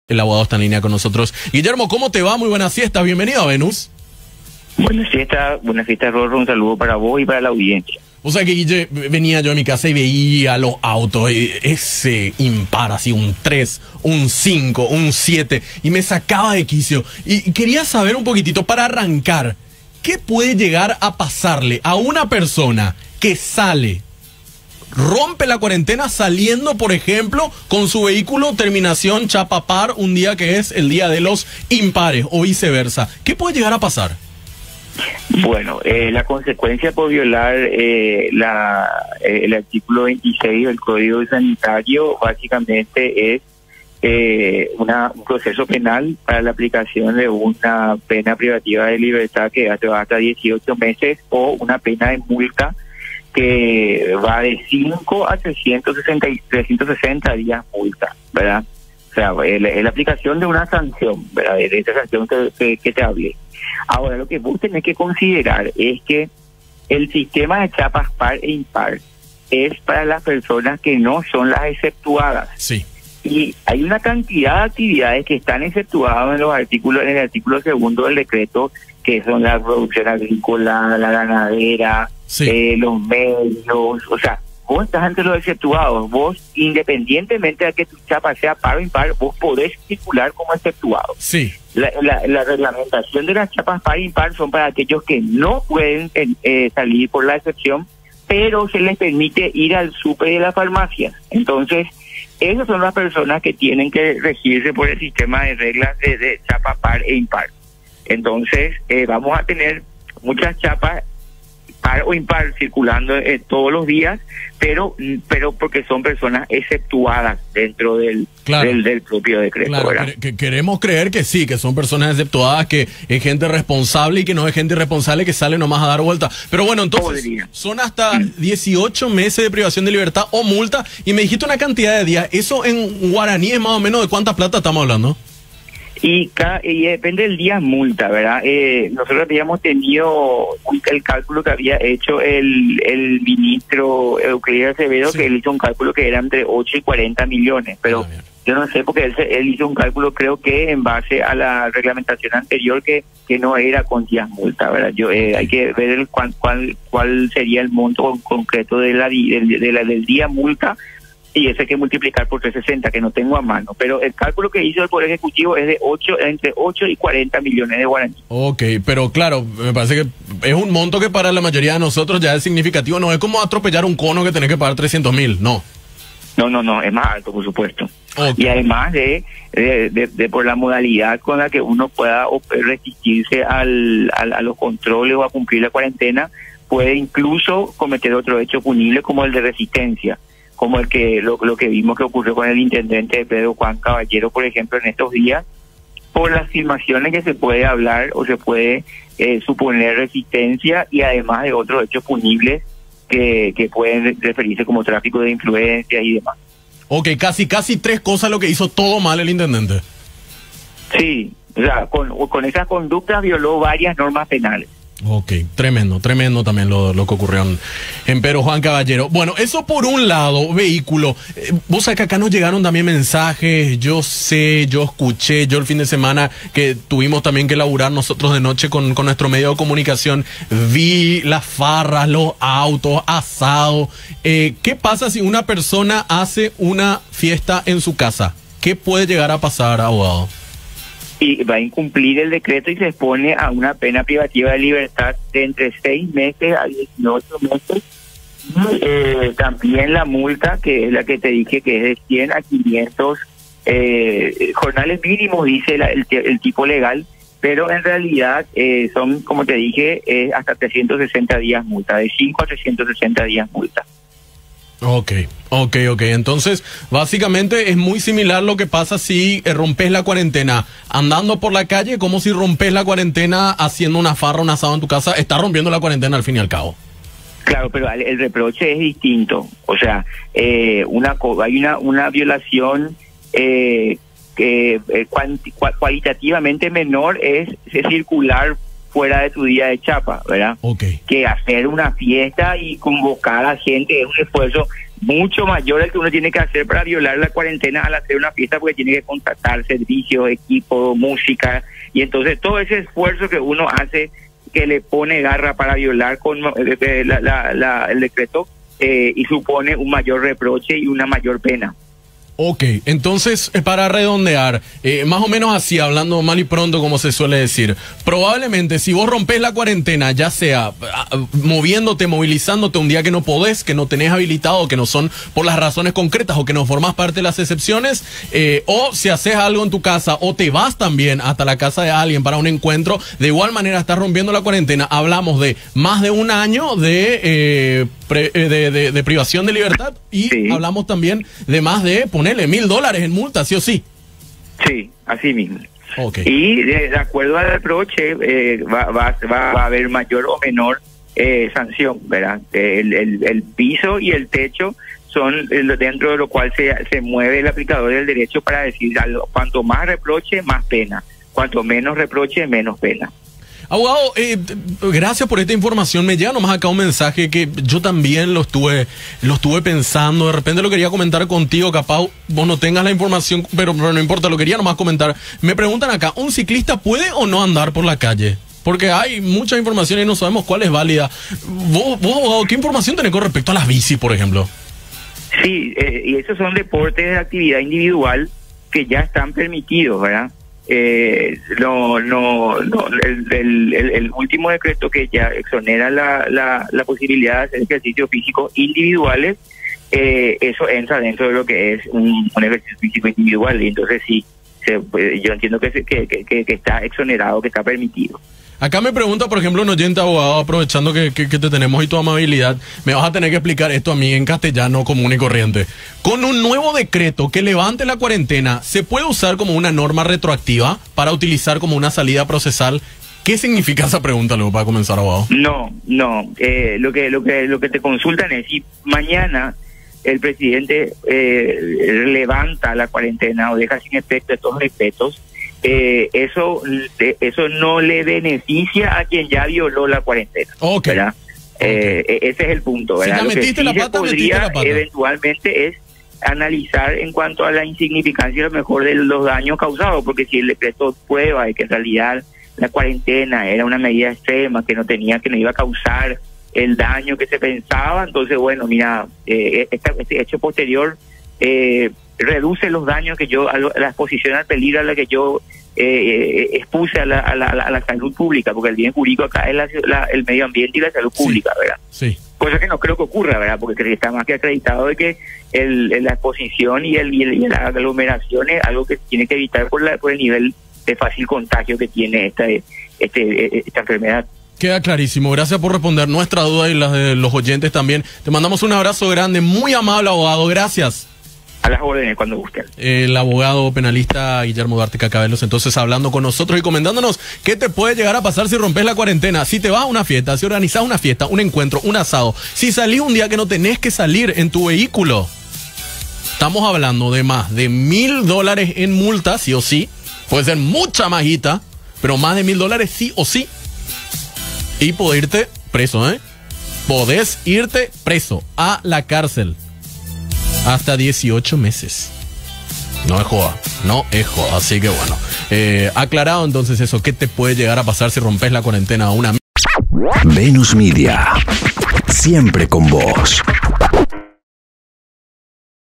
El abogado está en línea con nosotros. Guillermo, ¿cómo te va? Muy buenas fiestas. Bienvenido a Venus. Buenas fiestas, Rorro. Un saludo para vos y para la audiencia. O sea que, Guille, venía yo a mi casa y veía los autos, ese impar, así un 3, un 5, un 7, y me sacaba de quicio. Y quería saber un poquitito, para arrancar, ¿qué puede llegar a pasarle a una persona que sale, rompe la cuarentena saliendo, por ejemplo, con su vehículo terminación chapa par, un día que es el día de los impares, o viceversa? ¿Qué puede llegar a pasar? Bueno, la consecuencia por violar el artículo 26 del Código Sanitario básicamente es un proceso penal para la aplicación de una pena privativa de libertad que va hasta 18 meses o una pena de multa que va de 5 a 360 días multa, ¿verdad? O sea, la aplicación de una sanción, ¿verdad? De esa sanción que te hablé. Ahora, lo que vos tenés que considerar es que el sistema de chapas par e impar es para las personas que no son las exceptuadas. Sí. Y hay una cantidad de actividades que están exceptuadas en el artículo segundo del decreto, que son la producción agrícola, la ganadera, sí, los medios, o sea, vos estás entre los exceptuados. Vos, independientemente de que tu chapa sea par o impar, vos podés circular como exceptuado. Sí. La reglamentación de las chapas par e impar son para aquellos que no pueden salir por la excepción, pero se les permite ir al súper y a la farmacia. Entonces, esas son las personas que tienen que regirse por el sistema de reglas de chapa par e impar. Entonces, vamos a tener muchas chapas par o impar circulando todos los días, pero porque son personas exceptuadas dentro del propio decreto. Claro, queremos creer que sí, que son personas exceptuadas, que es gente responsable y que no es gente irresponsable que sale nomás a dar vuelta. Pero bueno, entonces son hasta 18 meses de privación de libertad o multa, y me dijiste una cantidad de días. ¿Eso en guaraní es más o menos de cuánta plata estamos hablando? Y depende del día multa, ¿verdad? Nosotros habíamos tenido el cálculo que había hecho el ministro Euclides Acevedo, sí, que él hizo un cálculo que era entre 8 y 40 millones, pero yo no sé, porque él hizo un cálculo, creo que en base a la reglamentación anterior, que no era con días multa, ¿verdad? Hay que ver cuál sería el monto concreto del día multa, y ese hay que multiplicar por 360, que no tengo a mano. Pero el cálculo que hizo el Poder Ejecutivo es de entre 8 y 40 millones de guaraníes. Ok, pero claro, me parece que es un monto que para la mayoría de nosotros ya es significativo. No es como atropellar un cono que tenés que pagar 300.000, no. No, es más alto, por supuesto. Okay. Y además de por la modalidad con la que uno pueda resistirse a los controles o a cumplir la cuarentena, puede incluso cometer otro hecho punible como el de resistencia, como lo que vimos que ocurrió con el intendente Pedro Juan Caballero, por ejemplo, en estos días, por las afirmaciones que se puede hablar o se puede suponer resistencia, y además de otros hechos punibles que pueden referirse como tráfico de influencias y demás. Ok, casi 3 cosas lo que hizo todo mal el intendente. Sí, o sea, con esas conductas violó varias normas penales. Ok, tremendo también lo que ocurrió en Pedro Juan Caballero. Bueno, eso por un lado, vehículo. Vos sabés que acá nos llegaron también mensajes, yo escuché, el fin de semana que tuvimos también que laburar nosotros de noche con nuestro medio de comunicación, vi las farras, los autos, asados. ¿Qué pasa si una persona hace una fiesta en su casa? ¿Qué puede llegar a pasar, abogado? Y va a incumplir el decreto y se expone a una pena privativa de libertad de entre 6 meses a 18 meses. También la multa, que es la que te dije, que es de 100 a 500 jornales mínimos, dice el tipo legal, pero en realidad son, como te dije, hasta 360 días multa, de 5 a 360 días multa. Ok. Entonces, básicamente es muy similar lo que pasa si rompes la cuarentena andando por la calle, como si rompes la cuarentena haciendo una farra, un asado en tu casa. Estás rompiendo la cuarentena al fin y al cabo. Claro, pero el reproche es distinto. O sea, hay una violación cualitativamente menor, es circular fuera de tu día de chapa, ¿verdad? Okay. Que hacer una fiesta y convocar a gente es un esfuerzo mucho mayor al que uno tiene que hacer para violar la cuarentena al hacer una fiesta, porque tiene que contratar servicios, equipo, música, y entonces todo ese esfuerzo que uno hace, que le pone garra para violar con el decreto, y supone un mayor reproche y una mayor pena. Ok, entonces para redondear, más o menos así, hablando mal y pronto como se suele decir, probablemente si vos rompes la cuarentena, ya sea moviéndote, movilizándote un día que no podés, que no tenés habilitado, que no son por las razones concretas o que no formás parte de las excepciones, o si haces algo en tu casa o te vas también hasta la casa de alguien para un encuentro, de igual manera estás rompiendo la cuarentena. Hablamos de más de un año de privación de libertad y sí, hablamos también de más de ponerle $1,000 en multa, ¿sí o sí? Sí, así mismo. Okay. Y de acuerdo al reproche va a haber mayor o menor sanción, ¿verdad? El piso y el techo son dentro de lo cual se mueve el aplicador del derecho para decir cuanto más reproche, más pena. Cuanto menos reproche, menos pena. Abogado, gracias por esta información. Me llega nomás acá un mensaje que yo también lo estuve pensando. De repente lo quería comentar contigo, capaz vos no tengas la información, pero no importa, lo quería nomás comentar. Me preguntan acá, ¿un ciclista puede o no andar por la calle? Porque hay mucha información y no sabemos cuál es válida. Vos, abogado, ¿qué información tenés con respecto a las bicis, por ejemplo? Sí, y esos son deportes de actividad individual que ya están permitidos, ¿verdad? El último decreto que ya exonera la posibilidad de hacer ejercicio físico individuales, eso entra dentro de lo que es un ejercicio físico individual, y entonces sí, yo entiendo que está exonerado, que está permitido. Acá me pregunta, por ejemplo, un oyente, abogado, aprovechando que te tenemos y tu amabilidad, me vas a tener que explicar esto a mí en castellano común y corriente. Con un nuevo decreto que levante la cuarentena, ¿se puede usar como una norma retroactiva para utilizar como una salida procesal? ¿Qué significa esa pregunta, luego, para comenzar, abogado? No. Lo que te consultan es si mañana el presidente levanta la cuarentena o deja sin efecto estos decretos, eso no le beneficia a quien ya violó la cuarentena. Okay. ¿Verdad? Ese es el punto, ¿verdad? Si lo que sí se podría eventualmente es analizar en cuanto a la insignificancia a lo mejor de los daños causados, porque si el decreto prueba de que en realidad la cuarentena era una medida extrema que no iba a causar el daño que se pensaba, entonces bueno, mira, este hecho posterior reduce los daños que la exposición al peligro a la que yo expuse a la salud pública, porque el bien jurídico acá es el medio ambiente y la salud pública, ¿verdad? Sí. Cosa que no creo que ocurra, ¿verdad? Porque está más que acreditado de que la exposición y la aglomeración es algo que tiene que evitar por el nivel de fácil contagio que tiene esta enfermedad. Queda clarísimo. Gracias por responder nuestra duda y las de los oyentes también. Te mandamos un abrazo grande, muy amable, abogado. Gracias. A las órdenes, cuando gusten. El abogado penalista Guillermo Duarte Cacabelos, entonces hablando con nosotros y comentándonos qué te puede llegar a pasar si rompes la cuarentena, si te vas a una fiesta, si organizas una fiesta, un encuentro, un asado, si salís un día que no tenés que salir en tu vehículo. Estamos hablando de más de $1,000 en multa, sí o sí. Puede ser mucha majita, pero más de $1,000 sí o sí. Y podés irte preso, ¿eh? Podés irte preso a la cárcel. Hasta 18 meses. No es joda. Así que bueno, aclarado entonces eso, ¿qué te puede llegar a pasar si rompes la cuarentena a una? Venus Media, siempre con vos.